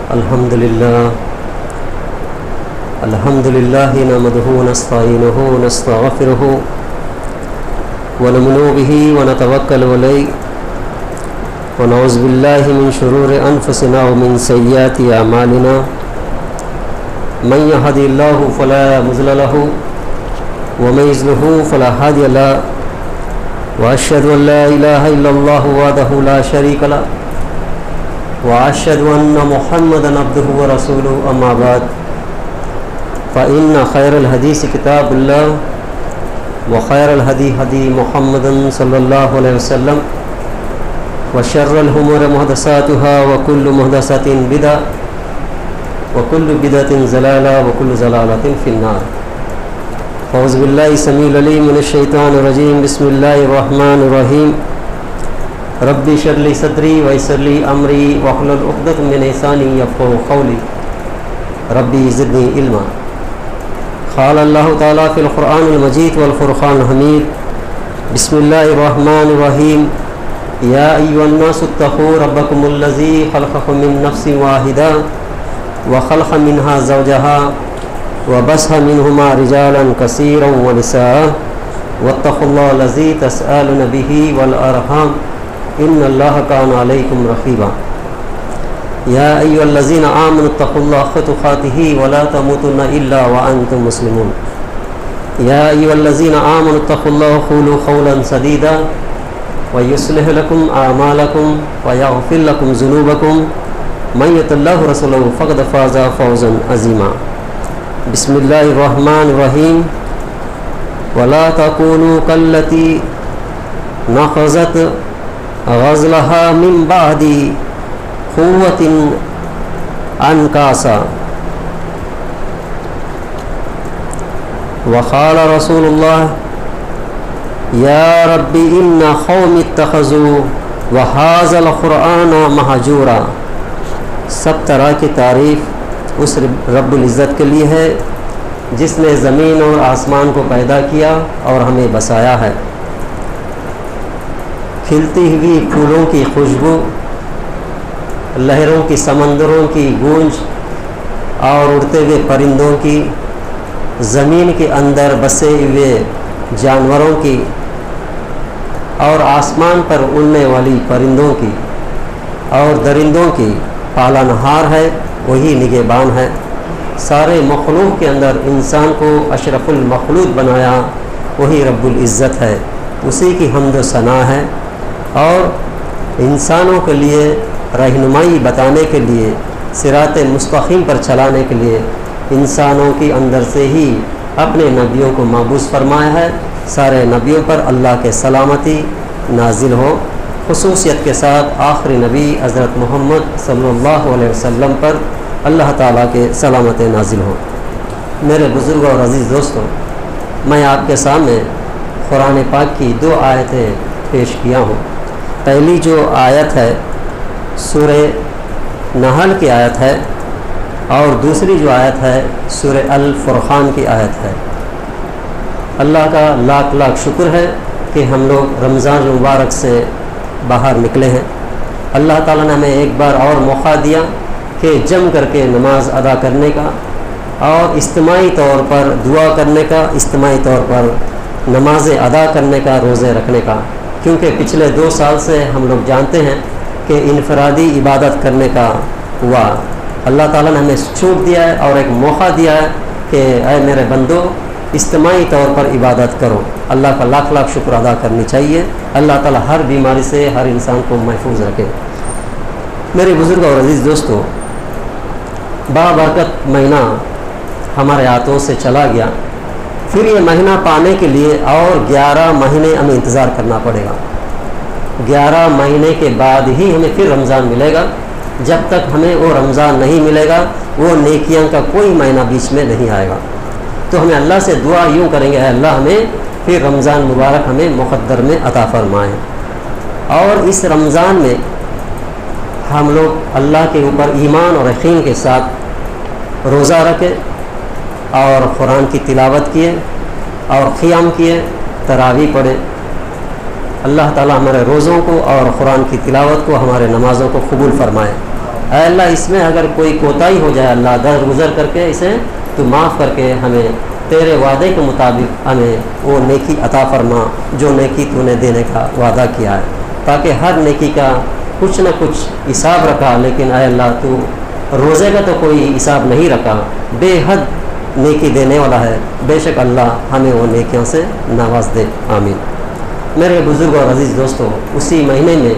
الحمد لله نحمده ونستعينه ونستغفره ونؤمن به ونتوكل عليه ونعوذ بالله من شرور أنفسنا ومن سيئات أعمالنا من يهده الله فلا مضل له ومن يضلل فلا هادي له وأشهد أن لا إله إلا الله وحده لا شريك له وأشهد أن محمدا عبده ورسوله أما بعد فإن خير الحديث كتاب الله وخير الهدي هدي محمد صلى الله عليه وسلم وشر الأمور محدثاتها وكل محدثة بدعة وكل بدعة ضلالة وكل ضلالة في النار. أعوذ بالله السميع العليم من الشيطان الرجيم. بسم الله الرحمن الرحيم. ربي اشرح لي صدري ويسر لي أمري واحلل عقدة من لساني يفقهوا قولي. ربي زدني علما. قال الله تعالى في القرآن المجيد والفرقان الحميد. بسم الله الرحمن الرحيم. يا أيها الناس اتقوا ربكم الذي خلقكم من نفس واحدة وخلق منها زوجها وبث منهما رجالا كثيرا ونساء واتقوا الله الذي تسألون به والأرحام إن الله كان عليكم رقيبا. يا أيها الذين آمنوا اتقوا الله حق تقاته ولا تموتن إلا وأنتم مسلمون. يا أيها الذين آمنوا اتقوا الله وقولوا قولا سديدا ويصلح لكم أعمالكم ويغفر لكم ذنوبكم من يطع الله ورسوله فقد فاز فوزا عظيما. بسم الله الرحمن الرحيم. ولا تكونوا كالتي نقضت غزلها من بعد قوة أنكاسا. وقال رسول الله يا رب إن قوم اتخذوا وهذا القرآن مهجورا. سب طرح کی تعریف اس رب العزت کے لیے ہے جس نے زمین اور آسمان کو پیدا کیا اور ہمیں بسایا ہے. کھلتی ہوئی پھولوں کی خوشبو، لہروں کی سمندروں کی گونج اور اڑتے ہوئے پرندوں کی، زمین کے اندر بسے ہوئے جانوروں کی اور آسمان پر اڑنے والی پرندوں کی اور درندوں کی پالنہار ہے، وہی نگہبان ہے. سارے مخلوق کے اندر انسان کو اشرف المخلوق بنایا وہی رب العزت ہے. اسی کی حمد و ثنا ہے اور انسانوں کے لیے رہنمائی بتانے کے لیے، صراط مستقیم پر چلانے کے لیے انسانوں کے اندر سے ہی اپنے نبیوں کو مبعوث فرمایا ہے. سارے نبیوں پر اللہ کے سلامتی نازل ہو. خصوصیت کے ساتھ آخری نبی حضرت محمد صلی اللہ علیہ وسلم پر اللہ تعالیٰ کے سلامت نازل ہو. میرے بزرگوں اور عزیز دوستوں، میں آپ کے سامنے قرآن پاک کی 2 آیتیں پیش کیا ہوں. پہلی جو آیت ہے سورہ نحل کی آیت ہے اور دوسری جو آیت ہے سورہ الفرقان کی آیت ہے. اللہ کا لاکھ لاکھ شکر ہے کہ ہم لوگ رمضان المبارک سے باہر نکلے ہیں. اللہ تعالیٰ نے ہمیں ایک بار اور موقع دیا کہ جم کر کے نماز ادا کرنے کا اور اجتماعی طور پر دعا کرنے کا، اجتماعی طور پر نماز ادا کرنے کا، روزے رکھنے کا. کیونکہ پچھلے 2 سال سے ہم لوگ جانتے ہیں کہ انفرادی عبادت کرنے کا ہوا. اللہ تعالیٰ نے ہمیں چھوٹ دیا ہے اور ایک موقع دیا ہے کہ اے میرے بندو اجتماعی طور پر عبادت کرو. اللہ کا لاکھ لاکھ شکر ادا کرنی چاہیے. اللہ تعالیٰ ہر بیماری سے ہر انسان کو محفوظ رکھے. میرے بزرگ اور عزیز دوستو، بابرکت مہینہ ہمارے ہاتھوں سے چلا گیا. پھر یہ مہینہ پانے کے لیے اور 11 مہینے ہمیں انتظار کرنا پڑے گا. 11 مہینے کے بعد ہی ہمیں پھر رمضان ملے گا. جب تک ہمیں وہ رمضان نہیں ملے گا وہ نیکیاں کا کوئی مہینہ بیچ میں نہیں آئے گا. تو ہمیں اللہ سے دعا یوں کریں گے، اے اللہ ہمیں پھر رمضان مبارک ہمیں مقدر میں عطا فرمائیں. اور اس رمضان میں ہم لوگ اللہ کے اوپر ایمان اور یقین کے ساتھ روزہ رکھے اور قرآن کی تلاوت کیے اور قیام کیے، تراویح پڑھے. اللہ تعالیٰ ہمارے روزوں کو اور قرآن کی تلاوت کو، ہمارے نمازوں کو قبول فرمائے. اے اللہ اس میں اگر کوئی کوتاہی ہو جائے اللہ درگزر کر کے اسے تو معاف کر کے ہمیں تیرے وعدے کے مطابق ہمیں وہ نیکی عطا فرما جو نیکی تو نے دینے کا وعدہ کیا ہے، تاکہ ہر نیکی کا کچھ نہ کچھ حساب رکھا، لیکن اے اللہ تو روزے کا تو کوئی حساب نہیں رکھا، بے حد نیکی دینے والا ہے، بے شک اللہ ہمیں وہ نیکیوں سے نواز دے، آمین۔ میرے بزرگ اور عزیز دوستو، اسی مہینے میں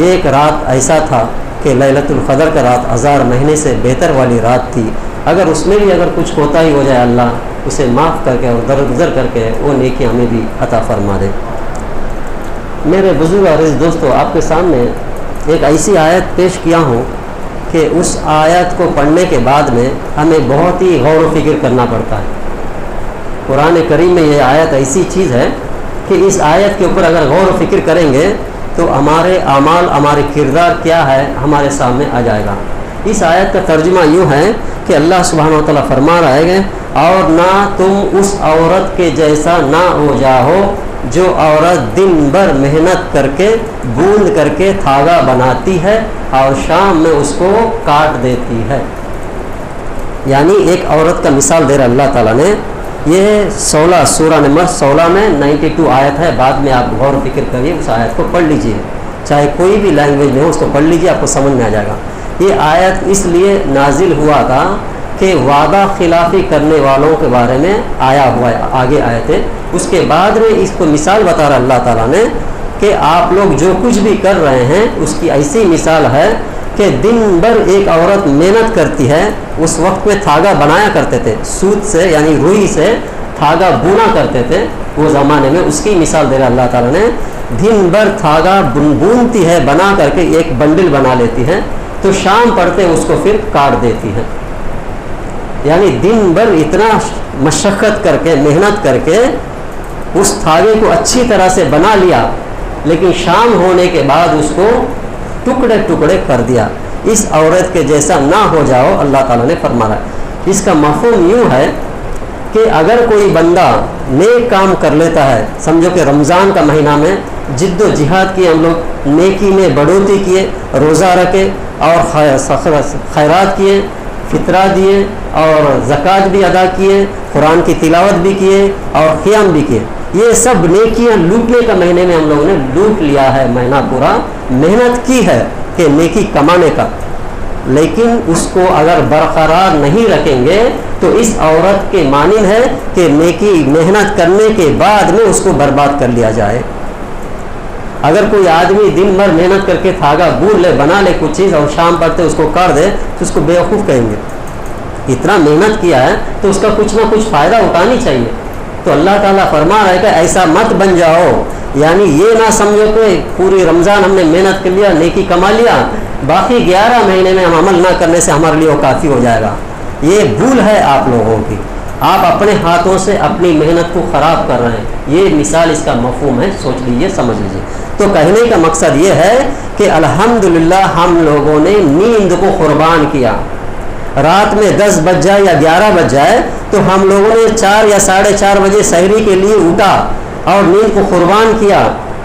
ایک رات ایسا تھا کہ لیلۃ القدر کا رات 1000 مہینے سے بہتر والی رات تھی، اگر اس میں بھی اگر کچھ کوتاہی ہو جائے اللہ اسے معاف کر کے اور درگزر کر کے وہ نیکی ہمیں بھی عطا فرما دے۔ میرے بزرگ اور عزیز دوستو، آپ کے سامنے ایک ایسی آیت پیش کیا ہوں کہ اس آیت کو پڑھنے کے بعد میں ہمیں بہت ہی غور و فکر کرنا پڑتا ہے۔ قرآن کریم میں یہ آیت ایسی چیز ہے کہ اس آیت کے اوپر اگر غور و فکر کریں گے تو ہمارے اعمال، ہمارے کردار کیا ہے ہمارے سامنے آ جائے گا۔ اس آیت کا ترجمہ یوں ہے کہ اللہ سبحانہ و تعالیٰ فرما رہا ہے اور نہ تم اس عورت کے جیسا نہ ہو جاؤ جو عورت دن بھر محنت کر کے گوند کر کے دھاگا بناتی ہے اور شام میں اس کو کاٹ دیتی ہے۔ یعنی ایک عورت کا مثال دے رہا اللہ تعالیٰ نے، یہ 16 سورہ نمبر 16 میں 92 آیت ہے، بعد میں آپ غور و فکر کریے، اس آیت کو پڑھ لیجئے، چاہے کوئی بھی لینگویج میں ہو اس کو پڑھ لیجئے، آپ کو سمجھ میں آ جائے گا۔ یہ آیت اس لیے نازل ہوا تھا کہ وعدہ خلافی کرنے والوں کے بارے میں آیا ہوا ہے، آگے آئے تھے، اس کے بعد میں اس کو مثال بتا رہا اللہ تعالیٰ نے کہ آپ لوگ جو کچھ بھی کر رہے ہیں اس کی ایسی مثال ہے کہ دن بھر ایک عورت محنت کرتی ہے، اس وقت میں دھاگا بنایا کرتے تھے، سوت سے یعنی روئی سے دھاگا بونا کرتے تھے وہ زمانے میں، اس کی مثال دے رہا اللہ تعالیٰ نے۔ دن بھر دھاگا بونتی ہے، بنا کر کے ایک بنڈل بنا لیتی ہے، تو شام پڑتے اس کو پھر کاٹ دیتی ہے۔ یعنی دن بھر اتنا مشقت کر کے محنت کر کے اس دھاگے کو اچھی طرح سے بنا لیا، لیکن شام ہونے کے بعد اس کو ٹکڑے ٹکڑے کر دیا۔ اس عورت کے جیسا نہ ہو جاؤ اللہ تعالیٰ نے فرمایا۔ اس کا مفہوم یوں ہے کہ اگر کوئی بندہ نیک کام کر لیتا ہے، سمجھو کہ رمضان کا مہینہ میں جد و جہاد کیے، ہم لوگ نیکی میں بڑھوتری کیے، روزہ رکھے اور خیرات کیے، فطرہ دیے اور زکوٰۃ بھی ادا کیے، قرآن کی تلاوت بھی کیے اور قیام بھی کیے، یہ سب نیکیاں لوٹنے کا مہینے میں ہم لوگوں نے لوٹ لیا ہے، مہینہ پورا محنت کی ہے کہ نیکی کمانے کا، لیکن اس کو اگر برقرار نہیں رکھیں گے تو اس عورت کے مانند ہے کہ نیکی محنت کرنے کے بعد میں اس کو برباد کر لیا جائے۔ اگر کوئی آدمی دن بھر محنت کر کے دھاگا بون لے، بنا لے کچھ چیز اور شام پڑتے اس کو کاٹ دے تو اس کو بیوقوف کہیں گے۔ اتنا محنت کیا ہے تو اس کا کچھ نہ کچھ فائدہ اٹھانی چاہیے۔ تو اللہ تعالیٰ فرما رہا ہے کہ ایسا مت بن جاؤ، یعنی یہ نہ سمجھو کہ پوری رمضان ہم نے محنت کر لیا، نیکی کما لیا، باقی 11 مہینے میں ہم عمل نہ کرنے سے ہمارے لیے وہ کافی ہو جائے گا۔ یہ بھول ہے آپ لوگوں کی، آپ اپنے ہاتھوں سے اپنی محنت کو خراب کر رہے ہیں۔ یہ مثال اس کا مفہوم ہے، سوچ لیجئے، سمجھ لیجئے۔ تو کہنے کا مقصد یہ ہے کہ الحمدللہ ہم لوگوں نے نیند کو قربان کیا۔ رات میں 10 بج جائے یا 11 بج جائے تو ہم لوگوں نے 4 یا 4:30 بجے سحری کے لیے اٹھا اور نیند کو قربان کیا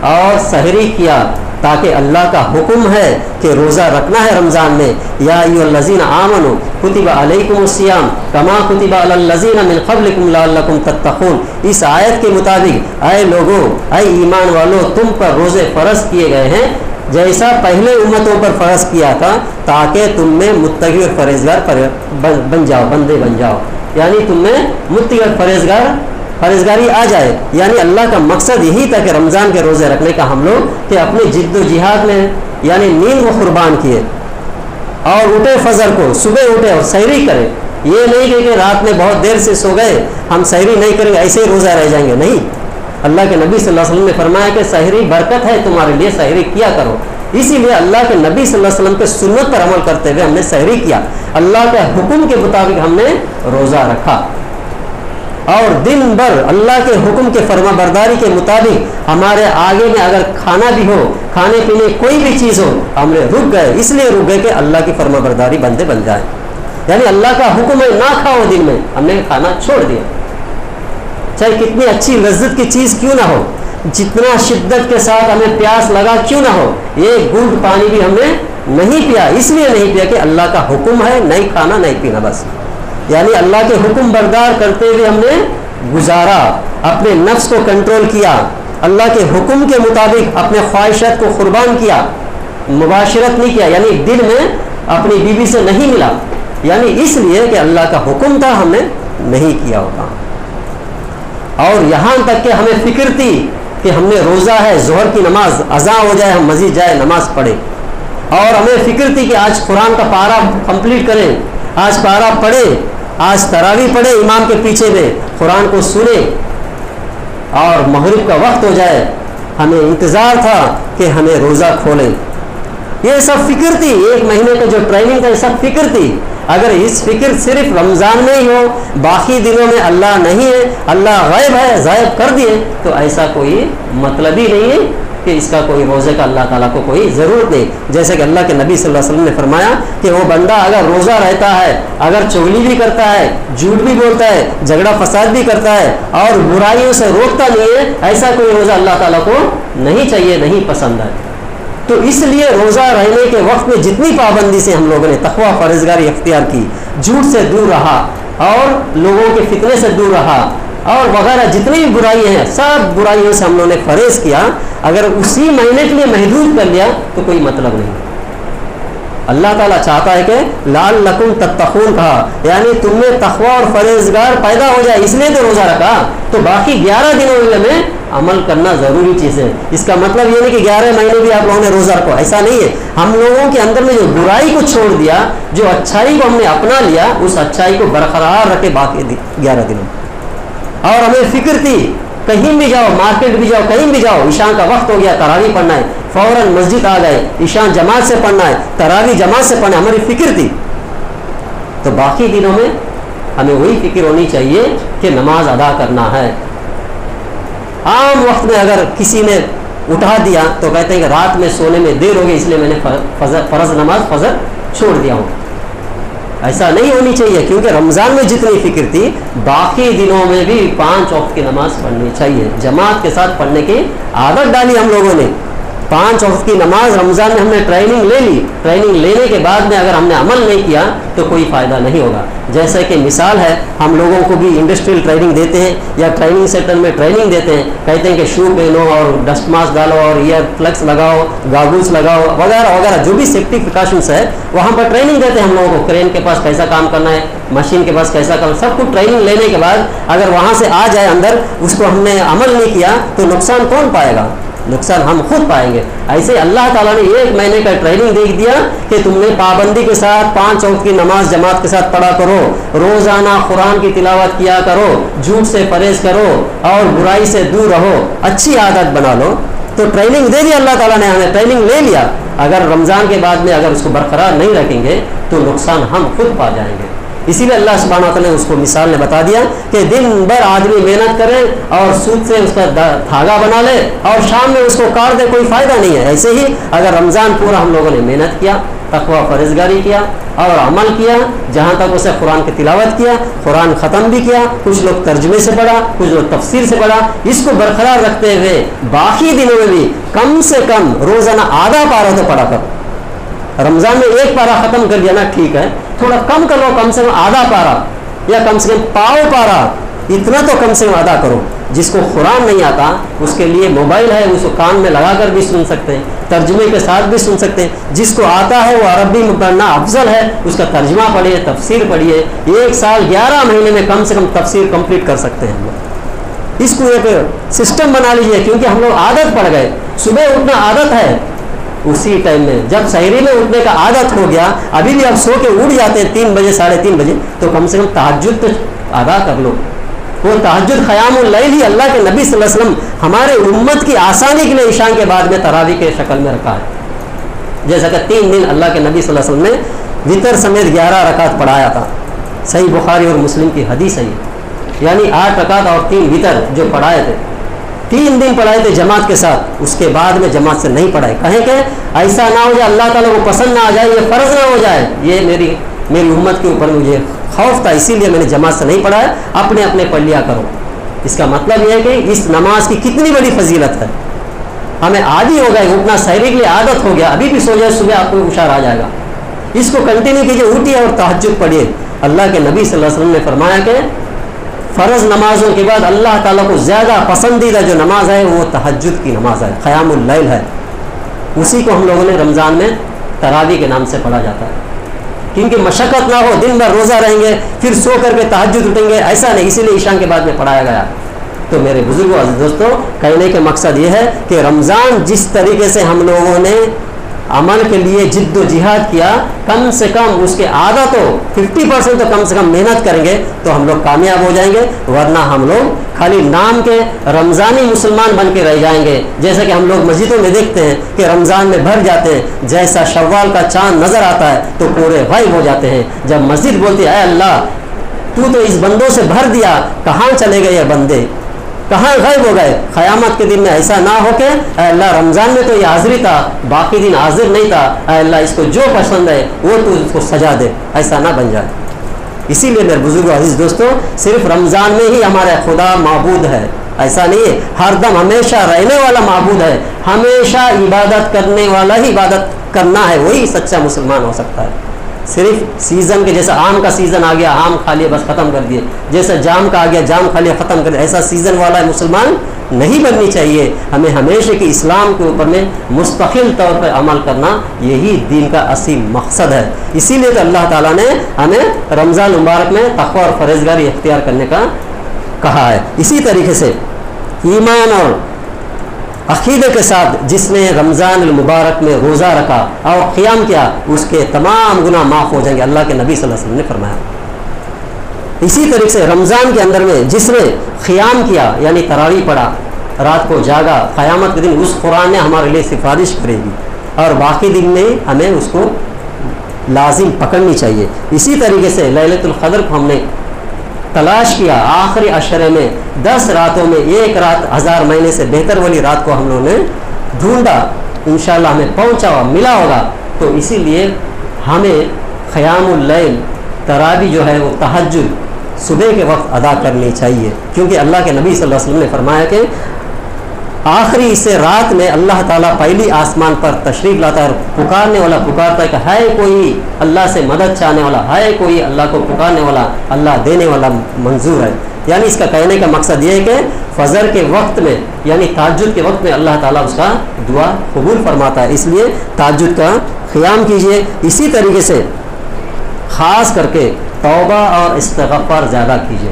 اور سحری کیا، تاکہ اللہ کا حکم ہے کہ روزہ رکھنا ہے رمضان میں۔ یا ایھا الذین آمنوا کتب علیکم الصیام کما کتب علی الذین من قبلکم لعلکم تتقون۔ اس آیت کے مطابق اے لوگو، اے ایمان والو، تم پر روزے فرض کیے گئے ہیں جیسا پہلے امتوں پر فرض کیا تھا، تاکہ تم میں متقی اور پرہیزگار بن جاؤ، بندے بن جاؤ، یعنی تم میں متقی اور پرہیزگاری آ جائے۔ یعنی اللہ کا مقصد یہی تھا کہ رمضان کے روزے رکھنے کا ہم لوگ کہ اپنے جد و جہاد میں یعنی نیند کو قربان کیے اور اٹھے فجر کو، صبح اٹھے اور سحری کرے۔ یہ نہیں کہ رات میں بہت دیر سے سو گئے ہم سحری نہیں کریں گے ایسے ہی روزہ رہ جائیں گے، نہیں۔ اللہ کے نبی صلی اللہ علیہ وسلم نے فرمایا کہ سحری برکت ہے تمہارے لیے، سحری کیا کرو۔ اسی لیے اللہ کے نبی صلی اللہ علیہ وسلم کے سنت پر عمل کرتے ہوئے ہم نے سحری کیا، اللہ کے حکم کے مطابق ہم نے روزہ رکھا، اور دن بھر اللہ کے حکم کے فرما برداری کے مطابق ہمارے آگے میں اگر کھانا بھی ہو، کھانے پینے کوئی بھی چیز ہو، ہم نے رک گئے، اس لیے رک گئے کہ اللہ کی فرما برداری بندے بن جائے۔ یعنی اللہ کا حکم ہے نہ کھاؤ دن میں، ہم نے کھانا چھوڑ دیا، چاہے کتنی اچھی لذت کی چیز کیوں نہ ہو، جتنا شدت کے ساتھ ہمیں پیاس لگا کیوں نہ ہو، ایک گھونٹ پانی بھی ہم نے نہیں پیا اس لیے نہیں پیا کہ اللہ کا حکم ہے، نہیں کھانا نہیں پینا بس، یعنی اللہ کے حکم بردار کرتے ہوئے ہم نے گزارا، اپنے نفس کو کنٹرول کیا، اللہ کے حکم کے مطابق اپنے خواہشات کو قربان کیا، مباشرت نہیں کیا، یعنی دل میں اپنی بیوی سے نہیں ملا، یعنی اس لیے کہ اللہ کا حکم تھا ہم نے نہیں کیا ہوتا۔ اور یہاں تک کہ ہمیں فکر تھی کہ ہم نے روزہ ہے، ظہر کی نماز اذان ہو جائے ہم مسجد جائے نماز پڑھے، اور ہمیں فکر تھی کہ آج قرآن کا پارہ کمپلیٹ کریں، آج پارہ پڑھے، آج تراویح پڑھے امام کے پیچھے میں، قرآن کو سنیں، اور مغرب کا وقت ہو جائے ہمیں انتظار تھا کہ ہمیں روزہ کھولیں۔ یہ سب فکر تھی، ایک مہینے کا جو ٹریننگ تھا یہ سب فکر تھی۔ اگر اس فکر صرف رمضان میں ہی ہو، باقی دنوں میں اللہ نہیں ہے، اللہ غائب ہے، غائب کر دیے، تو ایسا کوئی مطلب ہی نہیں ہے کہ اس کا کوئی روزے کا اللہ تعالیٰ کو کوئی ضرورت نہیں۔ جیسے کہ اللہ کے نبی صلی اللہ علیہ وسلم نے فرمایا کہ وہ بندہ اگر روزہ رہتا ہے، اگر چغلی بھی کرتا ہے، جھوٹ بھی بولتا ہے، جھگڑا فساد بھی کرتا ہے، اور برائیوں سے روکتا نہیں ہے، ایسا کوئی روزہ اللہ تعالیٰ کو نہیں چاہیے، نہیں پسند ہے۔ تو اس لیے روزہ رہنے کے وقت میں جتنی پابندی سے ہم لوگوں نے تقویٰ پرہیزگاری اختیار کی، جھوٹ سے دور رہا، اور لوگوں کے فتنے سے دور رہا، اور وغیرہ جتنی بھی برائی ہیں سب برائیوں سے ہم لوگوں نے پرہیز کیا، اگر اسی مہینے کے لیے محدود کر لیا تو کوئی مطلب نہیں۔ اللہ تعالیٰ چاہتا ہے کہ لعلکم تتقون کہا، یعنی تم میں تقویٰ اور پرہیزگار پیدا ہو جائے، اس لیے تو روزہ رکھا، تو باقی 11 دنوں میں عمل کرنا ضروری چیز ہے۔ اس کا مطلب یہ نہیں کہ 11 مہینے بھی آپ لوگوں نے روزہ رکھو، ایسا نہیں ہے۔ ہم لوگوں کے اندر میں جو برائی کو چھوڑ دیا، جو اچھائی کو ہم نے اپنا لیا، اس اچھائی کو برقرار رکھے باقی 11 دنوں۔ اور ہمیں فکر تھی کہیں بھی جاؤ، مارکیٹ بھی جاؤ، کہیں بھی جاؤ، عشاء کا وقت ہو گیا، تراویح پڑھنا ہے، فوراً مسجد آ گئے، عشاء جماعت سے پڑھنا ہے، تراویح جماعت سے پڑھنا ہے، ہماری فکر تھی۔ تو باقی دنوں میں ہمیں وہی فکر ہونی چاہیے کہ نماز ادا کرنا ہے۔ عام وقت میں اگر کسی نے اٹھا دیا تو کہتے ہیں کہ رات میں سونے میں دیر ہو گئی اس لیے میں نے فرض نماز فجر چھوڑ دیا ہوں۔ ایسا نہیں ہونی چاہیے، کیونکہ رمضان میں جتنی فکر تھی باقی دنوں میں بھی 5 وقت کی نماز پڑھنی چاہیے، جماعت کے ساتھ پڑھنے کی عادت ڈالی ہم لوگوں نے۔ 5 وقت کی نماز رمضان میں ہم نے ٹریننگ لے لی، ٹریننگ لینے کے بعد میں اگر ہم نے عمل نہیں کیا تو کوئی فائدہ نہیں ہوگا۔ جیسے کہ مثال ہے، ہم لوگوں کو بھی انڈسٹریل ٹریننگ دیتے ہیں یا ٹریننگ سینٹر میں ٹریننگ دیتے ہیں، کہتے ہیں کہ شو پہنو اور ڈسٹ ماسک ڈالو اور ایئر فلگس لگاؤ، گاگلس لگاؤ وغیرہ وغیرہ، جو بھی سیفٹی پریکاشنس ہے وہاں پر ٹریننگ دیتے ہیں ہم لوگوں کو۔ کرین کے پاس کیسا کام کرنا ہے، مشین کے پاس کیسا کرنا، سب کو ٹریننگ لینے کے بعد اگر وہاں سے آ جائے اندر، اس کو ہم نے عمل نہیں کیا تو نقصان کون پائے گا؟ نقصان ہم خود پائیں گے۔ ایسے اللہ تعالیٰ نے 1 مہینے کا ٹریننگ دے دیا کہ تم نے پابندی کے ساتھ 5 وقت کی نماز جماعت کے ساتھ پڑھا کرو، روزانہ قرآن کی تلاوت کیا کرو، جھوٹ سے پرہیز کرو اور برائی سے دور رہو، اچھی عادت بنا لو۔ تو ٹریننگ دے دیا اللہ تعالیٰ نے، ہمیں ٹریننگ لے لیا، اگر رمضان کے بعد میں اگر اس کو برقرار نہیں رکھیں گے تو نقصان ہم خود پا جائیں گے۔ اسی لیے اللہ سبحانہ وتعالیٰ نے اس کو مثال نے بتا دیا کہ دن بھر آدمی محنت کرے اور سود سے اس کا دھاگا بنا لے اور شام میں اس کو کاٹ دے، کوئی فائدہ نہیں ہے۔ ایسے ہی اگر رمضان پورا ہم لوگوں نے محنت کیا، تقویٰ پرہیزگاری کیا اور عمل کیا، جہاں تک اسے قرآن کی تلاوت کیا، قرآن ختم بھی کیا، کچھ لوگ ترجمے سے پڑھا، کچھ لوگ تفسیر سے پڑھا، اس کو برقرار رکھتے ہوئے باقی دنوں میں بھی کم سے کم روزانہ آدھا پارہ تو پڑھا کرو۔ رمضان میں 1 پارہ ختم کر دیا نا ٹھیک ہے، تھوڑا کم کر لو، کم سے کم آدھا پارہ یا کم سے کم پاؤ پارہ، اتنا تو کم سے کم ادا کرو۔ جس کو قرآن نہیں آتا اس کے لیے موبائل ہے، اس کو کان میں لگا کر بھی سن سکتے ہیں، ترجمے کے ساتھ بھی سن سکتے ہیں۔ جس کو آتا ہے وہ عربی میں پڑھنا افضل ہے، اس کا ترجمہ پڑھیے، تفسیر پڑھیے۔ 1 سال 11 مہینے میں کم سے کم تفسیر کمپلیٹ کر سکتے ہیں ہم لوگ۔ اس کو ایک سسٹم بنا لیجیے، کیونکہ ہم لوگ عادت پڑ گئے، صبح اٹھنا عادت ہے، اسی ٹائم میں جب سحری میں اٹھنے کا عادت ہو گیا، ابھی بھی آپ سو کے اٹھ جاتے ہیں 3 بجے 3:30 بجے، تو کم سے کم تہجد تو ادا کر لو۔ وہ تہجد قیام اللیل ہی اللہ کے نبی صلی اللہ علیہ وسلم ہمارے امت کی آسانی کے لیے عشاء کے بعد میں تراویح کے شکل میں رکھا ہے۔ جیسا کہ 3 دن اللہ کے نبی صلی اللہ علیہ وسلم نے وتر سمیت 11 رکعت پڑھایا تھا، صحیح بخاری اور مسلم کی حدیث ہے یہ، یعنی 8 رکعت اور 3 وتر جو پڑھائے تھے، 3 دن پڑھائے تھے جماعت کے ساتھ، اس کے بعد میں جماعت سے نہیں پڑھائے۔ کہیں کہ ایسا نہ ہو جائے اللہ تعالیٰ کو پسند نہ آ جائے، یہ فرض نہ ہو جائے، یہ میری امت کے اوپر مجھے خوف تھا، اسی لیے میں نے جماعت سے نہیں پڑھایا، اپنے اپنے پڑھ لیا کرو۔ اس کا مطلب یہ ہے کہ اس نماز کی کتنی بڑی فضیلت ہے، ہمیں عادی ہو گئے, اٹھنا سحری کے لیے عادت ہو گیا, ابھی بھی سو جائے صبح آپ کو ہوشیار آ جائے گا. اس کو کنٹینیو کیجیے, اٹھیے اور تہجد پڑھیے. اللہ کے نبی صلی اللہ علیہ وسلم نے فرمایا کہ فرض نمازوں کے بعد اللہ تعالیٰ کو زیادہ پسندیدہ جو نماز ہے وہ تہجد کی نماز ہے, قیام اللیل ہے. اسی کو ہم لوگوں نے رمضان میں تراویح کے نام سے پڑھا جاتا ہے, کیونکہ مشقت نہ ہو, دن بھر روزہ رہیں گے پھر سو کر کے تہجد اٹھیں گے, ایسا نہیں, اسی لیے عشاء کے بعد میں پڑھایا گیا. تو میرے بزرگوں عزیز دوستوں, کہنے کا مقصد یہ ہے کہ رمضان جس طریقے سے ہم لوگوں نے عمل کے لیے جد و جہاد کیا, کم سے کم اس کے آدھا تو 50% تو کم سے کم محنت کریں گے تو ہم لوگ کامیاب ہو جائیں گے. ورنہ ہم لوگ خالی نام کے رمضانی مسلمان بن کے رہ جائیں گے. جیسا کہ ہم لوگ مسجدوں میں دیکھتے ہیں کہ رمضان میں بھر جاتے ہیں, جیسا شوال کا چاند نظر آتا ہے تو پورے غائب ہو جاتے ہیں. جب مسجد بولتی ہے اے اللہ تو اس بندوں سے بھر دیا, کہاں چلے گئے یہ بندے, کہاں غائب ہو گئے. قیامت کے دن میں ایسا نہ ہو کہ اے اللہ رمضان میں تو یہ حاضری تھا, باقی دن حاضر نہیں تھا, اے اللہ اس کو جو پسند ہے وہ تو اس کو سجا دے, ایسا نہ بن جائے. اسی لیے میرے بزرگ عزیز دوستوں, صرف رمضان میں ہی ہمارا خدا معبود ہے ایسا نہیں ہے, ہر دم ہمیشہ رہنے والا معبود ہے. ہمیشہ عبادت کرنے والا ہی عبادت کرنا ہے, وہی سچا مسلمان ہو سکتا ہے. صرف سیزن کے, جیسا آم کا سیزن آ گیا آم کھا لیا بس ختم کر دیے, جیسا جام کا آ گیا جام کھا لیا ختم کر دیا, ایسا سیزن والا مسلمان نہیں بننی چاہیے. ہمیں ہمیشہ کے اسلام کے اوپر میں مستقل طور پر عمل کرنا, یہی دین کا اصل مقصد ہے. اسی لیے تو اللہ تعالیٰ نے ہمیں رمضان مبارک میں تقوی اور پرہیزگاری اختیار کرنے کا کہا ہے. اسی طریقے سے ایمان اور عقیدے کے ساتھ جس نے رمضان المبارک میں روزہ رکھا اور قیام کیا, اس کے تمام گناہ معاف ہو جائیں گے, اللہ کے نبی صلی اللہ علیہ وسلم نے فرمایا. اسی طریقے سے رمضان کے اندر میں جس نے قیام کیا یعنی تراویح پڑھا, رات کو جاگا, قیامت کے دن اس قرآن نے ہمارے لیے سفارش کرے گی, اور باقی دن میں ہمیں اس کو لازم پکڑنی چاہیے. اسی طریقے سے لیلۃ القدر کو ہم نے تلاش کیا, آخری عشرے میں 10 راتوں میں ایک رات 1000 مہینے سے بہتر والی رات کو ہم لوگوں نے ڈھونڈا, انشاءاللہ ہمیں پہنچا ہوا ملا ہوگا. تو اسی لیے ہمیں قیام اللیل تراویح جو ہے وہ تہجد صبح کے وقت ادا کرنی چاہیے, کیونکہ اللہ کے نبی صلی اللہ علیہ وسلم نے فرمایا کہ آخری اس رات میں اللہ تعالیٰ پہلی آسمان پر تشریف لاتا ہے, اور پکارنے والا پکارتا ہے کہ ہے کوئی اللہ سے مدد چاہنے والا, ہے کوئی اللہ کو پکارنے والا, اللہ دینے والا منظور ہے. یعنی اس کا کہنے کا مقصد یہ ہے کہ فجر کے وقت میں یعنی تہجد کے وقت میں اللہ تعالیٰ اس کا دعا قبول فرماتا ہے, اس لیے تہجد کا قیام کیجیے. اسی طریقے سے خاص کر کے توبہ اور استغفار زیادہ کیجیے,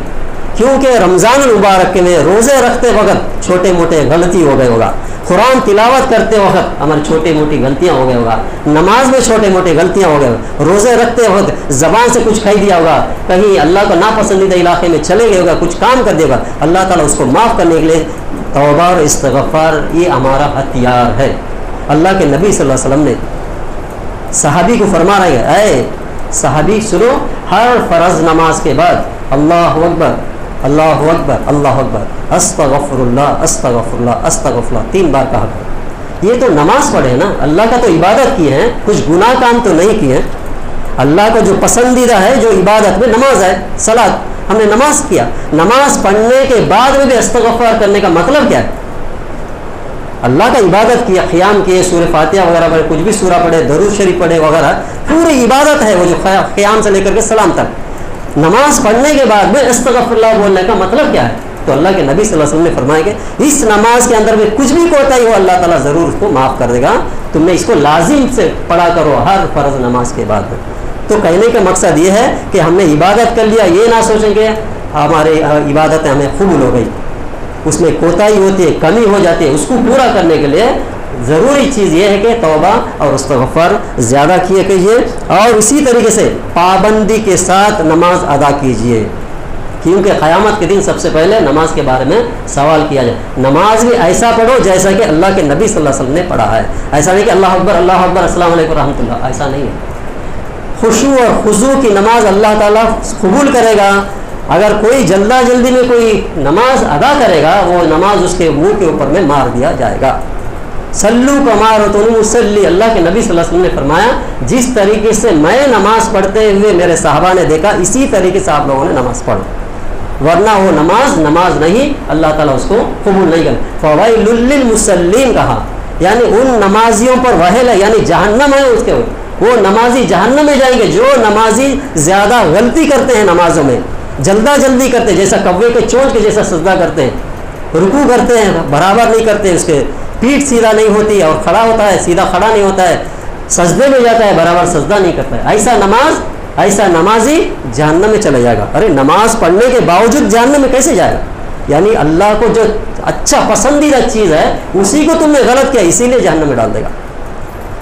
کیونکہ رمضان المبارک کے میں روزے رکھتے وقت چھوٹے موٹے غلطی ہو گئے ہوگا, قرآن تلاوت کرتے وقت ہماری چھوٹی موٹی غلطیاں ہو گئے ہوگا, نماز میں چھوٹے موٹے غلطیاں ہو گئے, روزے رکھتے وقت زبان سے کچھ کہہ دیا ہوگا, کہیں اللہ کو ناپسندیدہ علاقے میں چلے گئے ہوگا, کچھ کام کر دے گا, اللہ تعالیٰ اس کو معاف کرنے کے لیے توبہ اور استغفار یہ ہمارا ہتھیار ہے. اللہ کے نبی صلی اللہ علیہ وسلم نے صحابی کو فرما رہے ہیں, اے صحابی سنو, ہر فرض نماز کے بعد اللہ اکبر اللہ اکبر اللہ اکبر استغفر اللہ استغفر اللہ استغفر اللہ 3 بار کہا کرو. یہ تو نماز پڑھے نا, اللہ کا تو عبادت کی ہے, کچھ گناہ کام تو نہیں کیے. اللہ کا جو پسندیدہ ہے جو عبادت میں نماز ہے, صلاۃ, ہم نے نماز کیا, نماز پڑھنے کے بعد میں بھی استغفار کرنے کا مطلب کیا ہے؟ اللہ کا عبادت کیا, قیام کیے, سورہ فاتحہ وغیرہ پڑھے, کچھ بھی سورہ پڑھے, درود شریف پڑھے وغیرہ, پوری عبادت ہے وہ جو قیام سے لے کر کے سلام تک. نماز پڑھنے کے بعد میں استغفر اللہ بولنے کا مطلب کیا ہے؟ تو اللہ کے نبی صلی اللہ علیہ وسلم نے فرمایا کہ اس نماز کے اندر میں کچھ بھی کوتاہی ہو اللہ تعالیٰ ضرور اس کو معاف کر دے گا, تم نے اس کو لازم سے پڑھا کرو ہر فرض نماز کے بعد میں. تو کہنے کا مقصد یہ ہے کہ ہم نے عبادت کر لیا, یہ نہ سوچیں کہ ہماری عبادتیں ہمیں قبول ہو گئی, اس میں کوتاہی ہوتی ہے, کمی ہو جاتی ہے, اس کو پورا کرنے کے لیے ضروری چیز یہ ہے کہ توبہ اور استغفار زیادہ کیے کیجیے. اور اسی طریقے سے پابندی کے ساتھ نماز ادا کیجیے, کیونکہ قیامت کے دن سب سے پہلے نماز کے بارے میں سوال کیا جائے. نماز بھی ایسا پڑھو جیسا کہ اللہ کے نبی صلی اللہ علیہ وسلم نے پڑھا ہے, ایسا نہیں کہ اللہ اکبر السلام علیکم رحمۃ اللہ, ایسا نہیں ہے. خشوع اور خضوع کی نماز اللہ تعالیٰ قبول کرے گا. اگر کوئی جلدی میں کوئی نماز ادا کرے گا, وہ نماز اس کے منہ کے اوپر میں مار دیا جائے گا. سلو کما رأیتمونی اصلی, اللہ کے نبی صلی اللہ علیہ وسلم نے فرمایا جس طریقے سے میں نماز پڑھتے ہوئے میرے صحابہ نے دیکھا, اسی طریقے سے آپ لوگوں نے نماز پڑھو, ورنہ وہ نماز نہیں, اللہ تعالیٰ اس کو قبول نہیں کرے. فویل للمصلین کہا, یعنی ان نمازیوں پر وہل ہے، یعنی جہنم ہے اس کے، وہ نمازی جہنم میں جائیں گے جو نمازی زیادہ غلطی کرتے ہیں نمازوں میں، جلدی کرتے ہیں، جیسا کوے کے چونچ کے جیسا سجدہ کرتے ہیں، رکوع کرتے ہیں برابر نہیں کرتے، اس کے پیٹھ سیدھا نہیں ہوتی اور کھڑا ہوتا ہے سیدھا کھڑا نہیں ہوتا ہے، سجدے میں جاتا ہے برابر سجدہ نہیں کرتا ہے، ایسا نمازی جہنم میں چلا جائے گا۔ ارے نماز پڑھنے کے باوجود جہنم میں کیسے جائے گا؟ یعنی اللہ کو جو اچھا پسندیدہ چیز ہے اسی کو تم نے غلط کیا، اسی لیے جہنم میں ڈال دے گا۔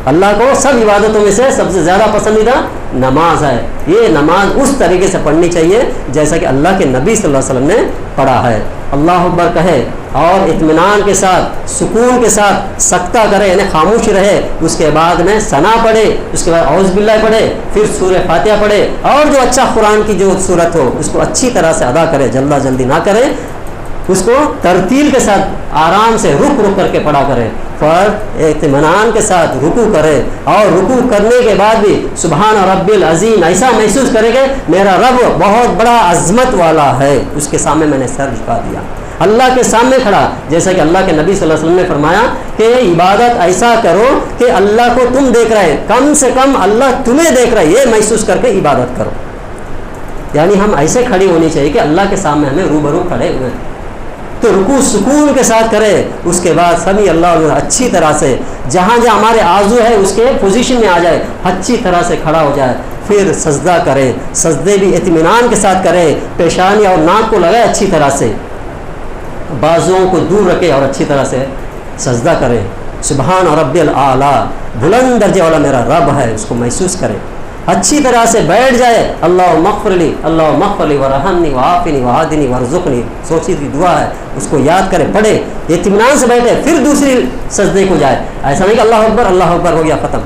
اللہ کو سب عبادتوں میں سے سب سے زیادہ پسندیدہ نماز ہے، یہ نماز اس طریقے سے پڑھنی چاہیے جیسا کہ اللہ کے نبی صلی اللہ علیہ وسلم نے پڑھا ہے۔ اللہ اکبر کہے اور اطمینان کے ساتھ سکون کے ساتھ سکتہ کرے، یعنی خاموش رہے، اس کے بعد میں ثنا پڑھے، اس کے بعد اعوذ باللہ پڑھے، پھر سورہ فاتحہ پڑھے، اور جو اچھا قرآن کی جو صورت ہو اس کو اچھی طرح سے ادا کرے، جلدی نہ کرے، اس کو ترتیل کے ساتھ آرام سے رک کر کے پڑھا کرے، پر اطمینان کے ساتھ رکوع کرے، اور رکوع کرنے کے بعد بھی سبحان رب العظیم ایسا محسوس کرے کہ میرا رب بہت بڑا عظمت والا ہے، اس کے سامنے میں نے سر جھکا دیا، اللہ کے سامنے کھڑا، جیسا کہ اللہ کے نبی صلی اللہ علیہ وسلم نے فرمایا کہ عبادت ایسا کرو کہ اللہ کو تم دیکھ رہے، کم سے کم اللہ تمہیں دیکھ رہا ہے، یہ محسوس کر کے عبادت کرو۔ یعنی ہم ایسے کھڑی ہونی چاہیے کہ اللہ کے سامنے ہمیں روبرو کھڑے ہوئے، تو رکوع سکون کے ساتھ کرے، اس کے بعد سبھی اللہ اچھی طرح سے جہاں ہمارے آرزو ہے اس کے پوزیشن میں آ جائے، اچھی طرح سے کھڑا ہو جائے، پھر سجدہ کرے، سجدے بھی اطمینان کے ساتھ کرے، پیشانی اور ناک کو لگائے اچھی طرح سے، بازوؤں کو دور رکھے اور اچھی طرح سے سجدہ کرے، سبحان رب الاعلیٰ، بلند درجے والا میرا رب ہے، اس کو محسوس کرے، اچھی طرح سے بیٹھ جائے، اللہ مغفر لی ورحمنی وعافنی وہدنی وارزقنی، سوچی کی دعا ہے، اس کو یاد کرے، پڑھے، اطمینان سے بیٹھے، پھر دوسری سجدے کو جائے، ایسا نہیں کہ اللہ اکبر ہو گیا ختم،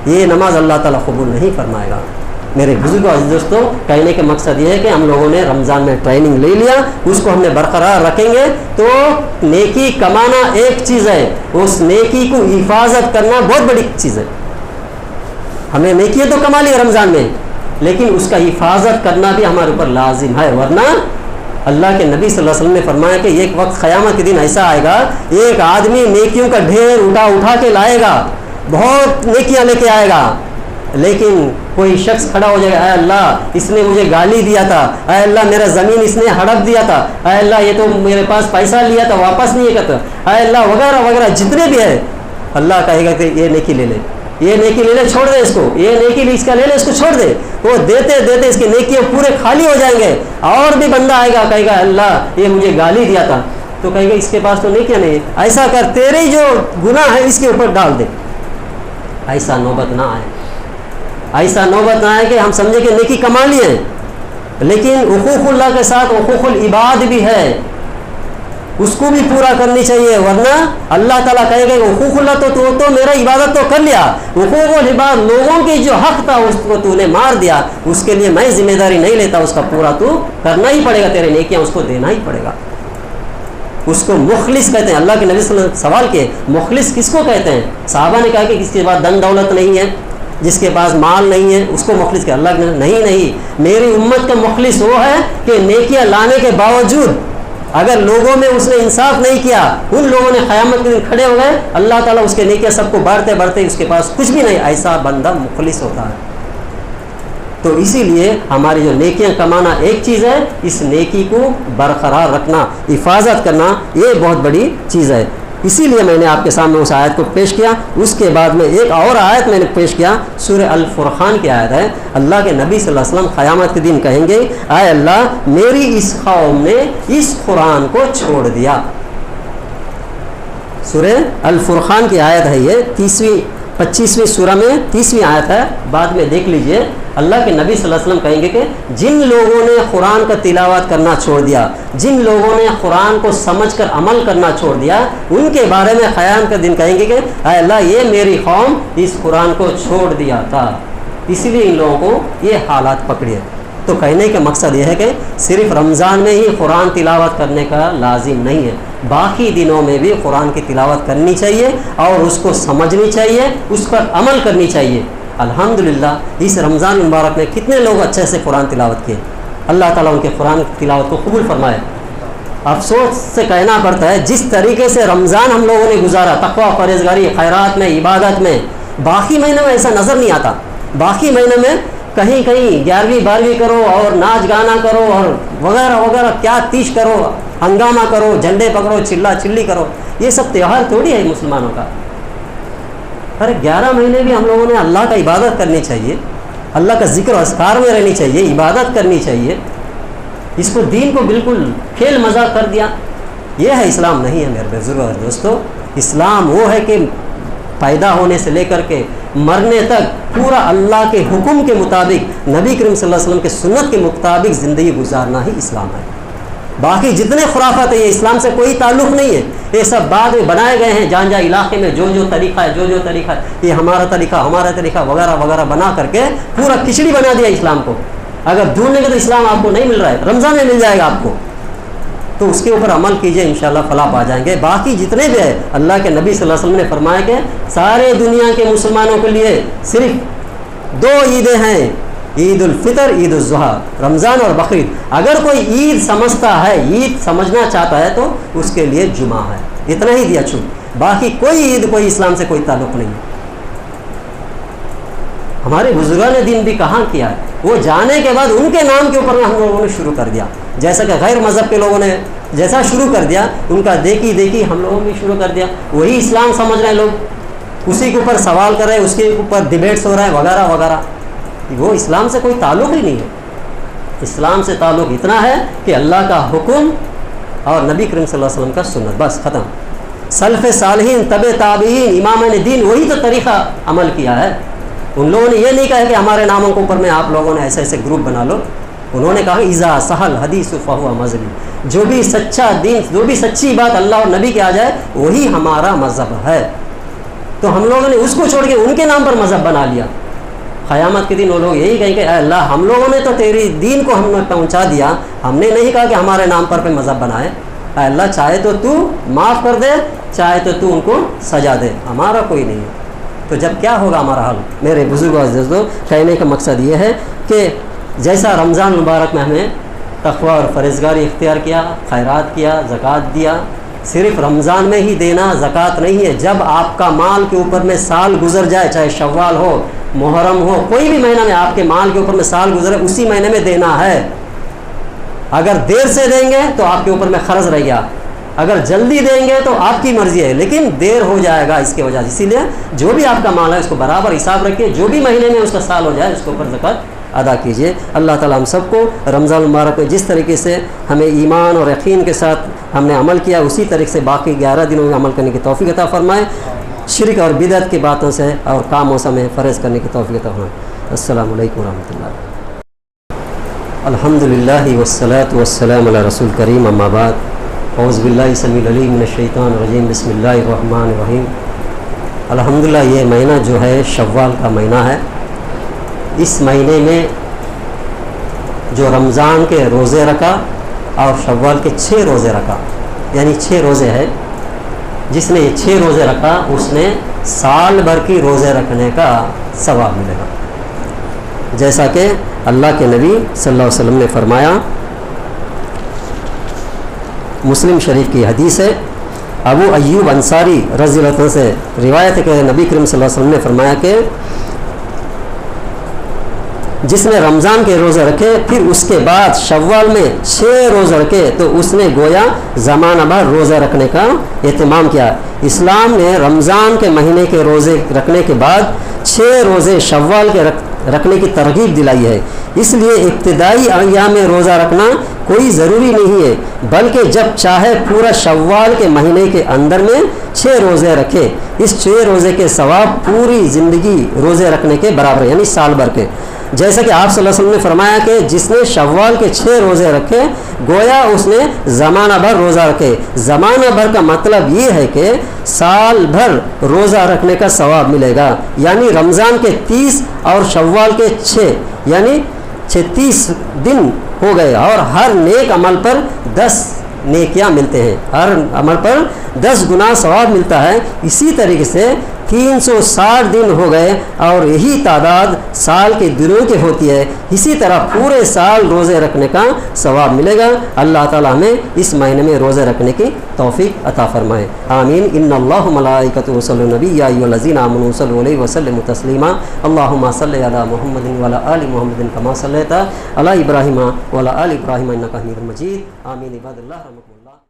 یہ نماز اللہ تعالیٰ قبول نہیں فرمائے گا۔ میرے بزرگ اور دوستوں، کہنے کا مقصد یہ ہے کہ ہم لوگوں نے رمضان میں ٹریننگ لے لیا، اس کو ہم نے برقرار رکھیں گے تو نیکی کمانا ایک چیز ہے، اس نیکی کو حفاظت کرنا بہت بڑی چیز ہے۔ ہمیں نیکیاں تو کما لی رمضان میں، لیکن اس کا حفاظت کرنا بھی ہمارے اوپر لازم ہے، ورنہ اللہ کے نبی صلی اللہ علیہ وسلم نے فرمایا کہ ایک وقت قیامت کے دن ایسا آئے گا، ایک آدمی نیکیوں کا ڈھیر اٹھا کے لائے گا، بہت نیکیاں لے کے آئے گا، لیکن کوئی شخص کھڑا ہو جائے گا، اے اللہ اس نے مجھے گالی دیا تھا، اے اللہ میرا زمین اس نے ہڑپ دیا تھا، اے اللہ یہ تو میرے پاس پیسہ لیا تھا واپس نہیں کرتا، اے اللہ وغیرہ وغیرہ جتنے بھی ہے، اللہ کہے گا کہ یہ نیکی لے لے، یہ نیکی لے لے، چھوڑ دے اس کو، یہ نیکی اس کا لے لے، اس کو چھوڑ دے، وہ دیتے اس کی نیکیاں پورے خالی ہو جائیں گے، اور بھی بندہ آئے گا کہے گا اللہ یہ مجھے گالی دیا تھا، تو کہے گا اس کے پاس تو نیکیاں نہیں ہے، ایسا کر تیرے جو گناہ ہے اس کے اوپر ڈال دے، ایسا نوبت نہ آئے کہ ہم سمجھے کہ نیکی کما لی ہے، لیکن حقوق اللہ کے ساتھ حقوق العباد بھی ہے، اس کو بھی پورا کرنی چاہیے، ورنہ اللہ تعالیٰ کہے گا حقوق اللہ تو میرا عبادت تو کر لیا، حقوق العباد لوگوں کی جو حق تھا اس کو تو نے مار دیا، اس کے لیے میں ذمہ داری نہیں لیتا، اس کا پورا تو کرنا ہی پڑے گا، تیرے نیکیاں اس کو دینا ہی پڑے گا۔ اس کو مخلص کہتے ہیں، اللہ کے نبی صلی اللہ علیہ وسلم سوال کیے مخلص کس کو کہتے ہیں؟ صحابہ نے کہا کہ جس کے پاس دن دولت نہیں ہے، جس کے پاس مال نہیں ہے، اس کو مخلص کہا۔ اللہ نے نہیں، میری امت کا مخلص وہ ہے کہ نیکیاں لانے کے باوجود اگر لوگوں میں اس نے انصاف نہیں کیا، ان لوگوں نے قیامت کے دن کھڑے ہو گئے، اللہ تعالیٰ اس کے نیکیاں سب کو بڑھتے اس کے پاس کچھ بھی نہیں، ایسا بندہ مخلص ہوتا ہے۔ تو اسی لیے ہماری جو نیکیاں کمانا ایک چیز ہے، اس نیکی کو برقرار رکھنا، حفاظت کرنا یہ بہت بڑی چیز ہے۔ اسی لیے میں نے آپ کے سامنے اس آیت کو پیش کیا۔ اس کے بعد میں ایک اور آیت میں نے پیش کیا، سورہ الفرقان کی آیت ہے۔ اللہ کے نبی صلی اللہ علیہ وسلم قیامت کے دن کہیں گے، اے اللہ میری اس قوم نے اس قرآن کو چھوڑ دیا۔ سورہ الفرقان کی آیت ہے یہ، 25ویں سورہ میں 30ویں آیت ہے، بعد میں دیکھ لیجئے۔ اللہ کے نبی صلی اللہ علیہ وسلم کہیں گے کہ جن لوگوں نے قرآن کا تلاوت کرنا چھوڑ دیا، جن لوگوں نے قرآن کو سمجھ کر عمل کرنا چھوڑ دیا، ان کے بارے میں قیامت کے دن کہیں گے کہ اے اللہ یہ میری قوم اس قرآن کو چھوڑ دیا تھا، اس لیے ان لوگوں کو یہ حالات پکڑے۔ تو کہنے کا مقصد یہ ہے کہ صرف رمضان میں ہی قرآن تلاوت کرنے کا لازم نہیں ہے، باقی دنوں میں بھی قرآن کی تلاوت کرنی چاہیے اور اس کو سمجھنی چاہیے، اس پر عمل کرنی چاہیے۔ الحمدللہ اس رمضان مبارک میں کتنے لوگ اچھے سے قرآن تلاوت کیے، اللہ تعالیٰ ان کے قرآن تلاوت کو قبول فرمائے۔ افسوس سے کہنا پڑتا ہے جس طریقے سے رمضان ہم لوگوں نے گزارا تقوی پرہیزگاری خیرات میں عبادت میں، باقی مہینوں میں ایسا نظر نہیں آتا. باقی مہینوں میں کہیں کہیں 11ویں 12ویں کرو اور ناچ گانا کرو اور وغیرہ وغیرہ، کیا تیش کرو، ہنگامہ کرو، جھنڈے پکڑو، چلا چلی کرو. یہ سب تہوار تھوڑی ہے مسلمانوں کا. ارے 11 مہینے بھی ہم لوگوں نے اللہ کا عبادت کرنی چاہیے، اللہ کا ذکر و اذکار میں رہنی چاہیے، عبادت کرنی چاہیے. اس کو دین کو بالکل کھیل مذاق کر دیا. یہ ہے اسلام نہیں ہے میرے بزرگوں اور دوستو. اسلام وہ ہے کہ پیدا ہونے سے لے کر کے مرنے تک پورا اللہ کے حکم کے مطابق، نبی کریم صلی اللہ علیہ وسلم کے سنت کے مطابق زندگی گزارنا ہی اسلام ہے. باقی جتنے خرافات ہیں یہ اسلام سے کوئی تعلق نہیں ہے. یہ سب بعد میں بنائے گئے ہیں جہاں جہاں علاقے میں جو جو طریقہ ہے، جو طریقہ ہے، یہ ہمارا طریقہ وغیرہ وغیرہ بنا کر کے پورا کھچڑی بنا دیا اسلام کو. اگر ڈھونڈنے کے تو اسلام آپ کو نہیں مل رہا ہے، رمضان میں مل جائے گا آپ کو، تو اس کے اوپر عمل کیجئے، انشاءاللہ فلاح پا جائیں گے. باقی جتنے بھی ہیں اللہ کے نبی صلی اللہ علیہ وسلم نے فرمایا کہ سارے دنیا کے مسلمانوں کے لیے صرف 2 عیدیں ہیں، عید الفطر، عید الاضحیٰ، رمضان اور بقرعید. اگر کوئی عید سمجھتا ہے، عید سمجھنا چاہتا ہے تو اس کے لیے جمعہ ہے. اتنا ہی دیا چھوٹ. باقی کوئی عید کوئی اسلام سے کوئی تعلق نہیں ہے. ہمارے بزرگان نے دین بھی کہاں کیا ہے، وہ جانے کے بعد ان کے نام کے اوپر میں ہم لوگوں نے شروع کر دیا. جیسا کہ غیر مذہب کے لوگوں نے جیسا شروع کر دیا، ان کا دیکھی دیکھی ہم لوگوں نے شروع کر دیا. وہی اسلام سمجھ رہے ہیں لوگ، اسی کے اوپر سوال کر رہے ہیں، اس کے اوپر ڈیبیٹس ہو رہے ہیں وغیرہ وغیرہ. وہ اسلام سے کوئی تعلق ہی نہیں ہے. اسلام سے تعلق اتنا ہے کہ اللہ کا حکم اور نبی کریم صلی اللہ علیہ وسلم کا سنت، بس ختم. سلف صالحین، تبع تابعین، امامان دین وہی تو طریقہ عمل کیا ہے. ان لوگوں نے یہ نہیں کہا کہ ہمارے ناموں کے اوپر میں آپ لوگوں نے ایسے ایسے گروپ بنا لو. انہوں نے کہا اذا سہل حدیث فہو مذہبی، جو بھی سچا دین، جو بھی سچی بات اللہ اور نبی کے آ جائے وہی ہمارا مذہب ہے. تو ہم لوگوں نے اس کو چھوڑ کے ان کے نام پر مذہب بنا لیا. قیامت کے دن وہ لوگ یہی کہیں کہ اے اللہ ہم لوگوں نے تو تیری دین کو ہم نے پہنچا دیا، ہم نے نہیں کہا کہ ہمارے نام پر پہ مذہب بنائے. اے اللہ چاہے تو معاف کر دے، چاہے تو ان کو سزا دے، ہمارا کوئی نہیں ہے. تو جب کیا ہوگا ہمارا حل؟ میرے بزرگوں دوستوں، کہنے کا مقصد یہ ہے کہ جیسا رمضان مبارک میں ہمیں تقوی اور پرہیزگاری اختیار کیا، خیرات کیا، زکوٰۃ دیا. صرف رمضان میں ہی دینا زکوٰۃ نہیں ہے. جب آپ کا مال کے اوپر میں سال گزر جائے، چاہے شوال ہو، محرم ہو، کوئی بھی مہینہ میں آپ کے مال کے اوپر میں سال گزرے، اسی مہینے میں دینا ہے. اگر دیر سے دیں گے تو آپ کے اوپر میں قرض رہ گیا، اگر جلدی دیں گے تو آپ کی مرضی ہے، لیکن دیر ہو جائے گا اس کی وجہ سے. اسی لیے جو بھی آپ کا مال ہے اس کو برابر حساب رکھیے، جو بھی مہینے میں اس کا سال ہو جائے اس کے اوپر زکوٰۃ ادا کیجیے. اللہ تعالیٰ ہم سب کو رمضان المبارک میں جس طریقے سے ہمیں ایمان اور یقین کے ساتھ ہم نے عمل کیا، اسی طریقے سے باقی 11 دنوں میں عمل کرنے کی توفیق عطا فرمائے. شرک اور بدعت کی باتوں سے اور کاموں سے ہمیں پرہیز کرنے کی توفیق عطا فرمائے. السلام علیکم ورحمۃ اللہ. الحمدللہ والصلاة والسلام علی رسول کریم، اما بعد. اعوذ باللہ السمیع العلیم من الشیطان الرجیم، بسم اللہ الرحمن الرحیم. الحمدللہ یہ مہینہ جو ہے شوال کا مہینہ ہے. اس مہینے میں جو رمضان کے روزے رکھا اور شوال کے 6 روزے رکھا، یعنی 6 روزے ہیں، جس نے یہ 6 روزے رکھا اس نے سال بھر کی روزے رکھنے کا ثواب ملے گا. جیسا کہ اللہ کے نبی صلی اللہ علیہ وسلم نے فرمایا، مسلم شریف کی حدیث ہے، ابو ایوب انصاری رضی اللہ عنہ سے روایت ہے کہ نبی کریم صلی اللہ علیہ وسلم نے فرمایا کہ جس نے رمضان کے روزے رکھے پھر اس کے بعد شوال میں 6 روزے رکھے تو اس نے گویا زمانہ بھر روزہ رکھنے کا اہتمام کیا. اسلام نے رمضان کے مہینے کے روزے رکھنے کے بعد 6 روزے شوال کے رکھنے کی ترغیب دلائی ہے. اس لیے ابتدائی ایام میں روزہ رکھنا کوئی ضروری نہیں ہے، بلکہ جب چاہے پورا شوال کے مہینے کے اندر میں 6 روزے رکھے. اس 6 روزے کے ثواب پوری زندگی روزے رکھنے کے برابر، یعنی سال بھر کے. جیسا کہ آپ صلی اللہ علیہ وسلم نے فرمایا کہ جس نے شوال کے 6 روزے رکھے گویا اس نے زمانہ بھر روزہ رکھے. زمانہ بھر کا مطلب یہ ہے کہ سال بھر روزہ رکھنے کا ثواب ملے گا. یعنی رمضان کے 30 اور شوال کے 6 یعنی 36 دن ہو گئے، اور ہر نیک عمل پر 10 نیکیاں ملتے ہیں، ہر عمل پر 10 گنا ثواب ملتا ہے. اسی طریقے سے 360 دن ہو گئے اور یہی تعداد سال کے دنوں کی ہوتی ہے، اسی طرح پورے سال روزے رکھنے کا ثواب ملے گا۔ اللہ تعالیٰ ہمیں اس مہینے میں روزے رکھنے کی توفیق عطا فرمائے، آمین۔ ان اللہ ملائکتہ یصلون علی النبی یا ایھا الذین آمنوا صلوا علیہ وسلموا تسلیما، اللهم صل علی محمد وعلی آل محمد کما صلیت علی ابراہیم وعلی آل ابراہیم انک حمید مجید، آمین۔ عباد اللہ رحمکم اللہ۔